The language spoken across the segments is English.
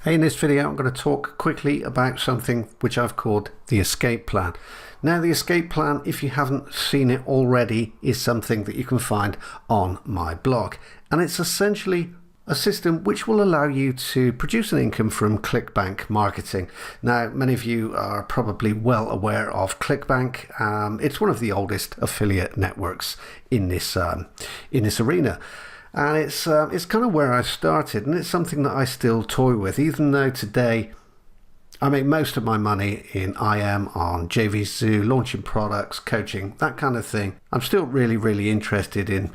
Hey, in this video I'm going to talk quickly about something which I've called the escape plan. Now the escape plan, if you haven't seen it already, is something that you can find on my blog, and it's essentially a system which will allow you to produce an income from Clickbank marketing. Now many of you are probably well aware of Clickbank. It's one of the oldest affiliate networks in this arena. And it's kind of where I started, and it's something that I still toy with, even though today I make most of my money in IM, on JVZoo, launching products, coaching, that kind of thing. I'm still really interested in,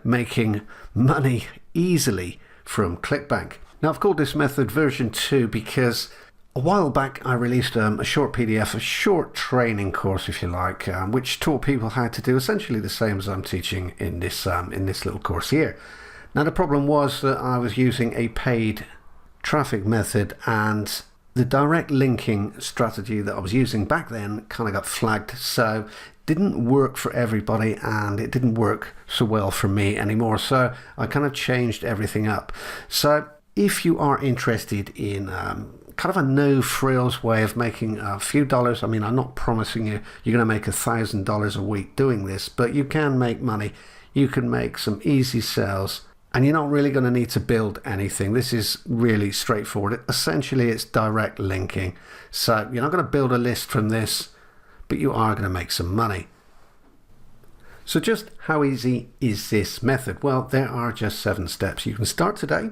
making money easily from Clickbank. Now I've called this method version 2 because a while back I released a short PDF, a short training course if you like, which taught people how to do essentially the same as I'm teaching in this little course here. Now the problem was that I was using a paid traffic method, and the direct linking strategy that I was using back then kind of got flagged, so didn't work for everybody and it didn't work so well for me anymore, so I kind of changed everything up. So if you are interested in kind of a no frills way of making a few dollars, I mean, I'm not promising you're going to make $1,000 a week doing this, but you can make money. You can make some easy sales, and you're not really going to need to build anything. This is really straightforward. Essentially, it's direct linking. So you're not going to build a list from this, but you are going to make some money. So just how easy is this method? Well, there are just 7 steps. You can start today.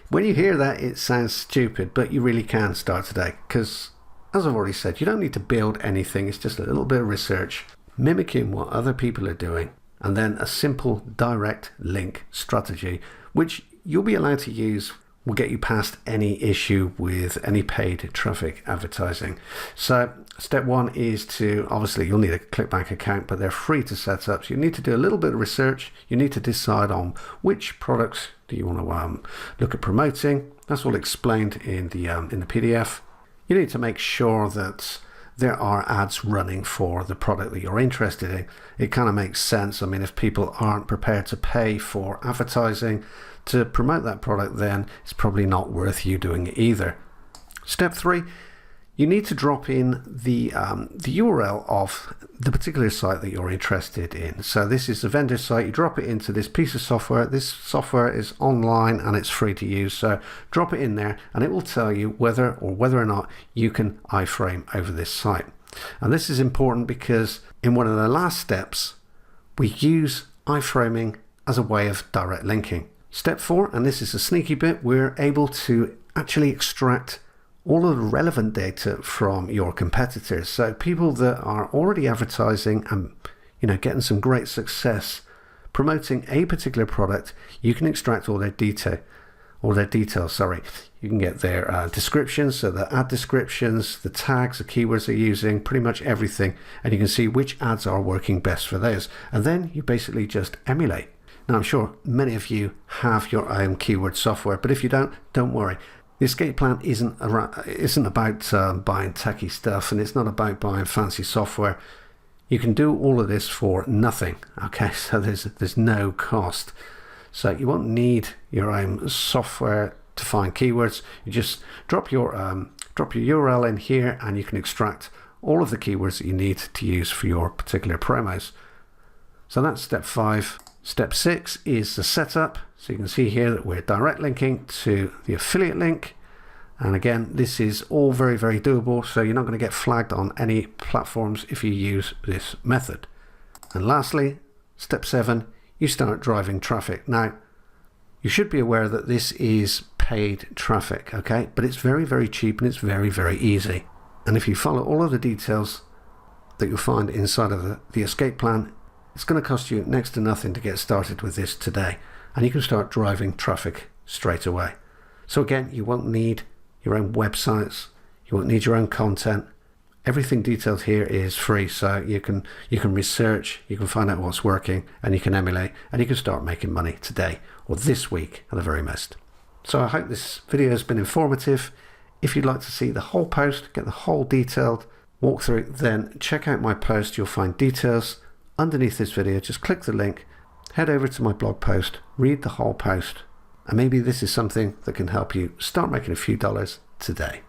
When you hear that, it sounds stupid, but you really can start today, because as I've already said, you don't need to build anything. It's just a little bit of research, mimicking what other people are doing, and then a simple direct link strategy, which you'll be allowed to use, will get you past any issue with any paid traffic advertising. So step 1 is to, obviously you'll need a Clickbank account, but they're free to set up. So you need to do a little bit of research. You need to decide on which products do you want to look at promoting. That's all explained in the PDF. You need to make sure that there are ads running for the product that you're interested in. It kind of makes sense. I mean, if people aren't prepared to pay for advertising to promote that product, then it's probably not worth you doing it either. Step 3, you need to drop in the URL of the particular site that you're interested in. So this is the vendor site. You drop it into this piece of software. This software is online and it's free to use. So drop it in there and it will tell you whether or not you can iframe over this site. And this is important because in one of the last steps, we use iframing as a way of direct linking. Step 4, and this is a sneaky bit, we're able to actually extract all of the relevant data from your competitors. So people that are already advertising and getting some great success promoting a particular product, you can extract all their details. You can get their descriptions, so the ad descriptions, the tags, the keywords they're using, pretty much everything, and you can see which ads are working best for those. And then you basically just emulate. Now I'm sure many of you have your own keyword software, but if you don't worry. The escape plan isn't about buying techie stuff, and it's not about buying fancy software. You can do all of this for nothing. Okay, so there's no cost. So you won't need your own software to find keywords. You just drop your URL in here, and you can extract all of the keywords that you need to use for your particular promos. So that's step 5. Step 6 is the setup. So you can see here that we're direct linking to the affiliate link. And again, this is all very doable. So you're not going to get flagged on any platforms if you use this method. And lastly, step 7, you start driving traffic. Now, you should be aware that this is paid traffic, okay? But it's very cheap and it's very easy. And if you follow all of the details that you'll find inside of the escape plan, it's going to cost you next to nothing to get started with this today. And you can start driving traffic straight away. So again, you won't need your own websites. You won't need your own content. Everything detailed here is free. So you can research, you can find out what's working, and you can emulate, and you can start making money today or this week at the very most. So I hope this video has been informative. If you'd like to see the whole post, get the whole detailed walkthrough, then check out my post. You'll find details underneath this video. Just click the link, head over to my blog post, read the whole post, And maybe this is something that can help you start making a few dollars today.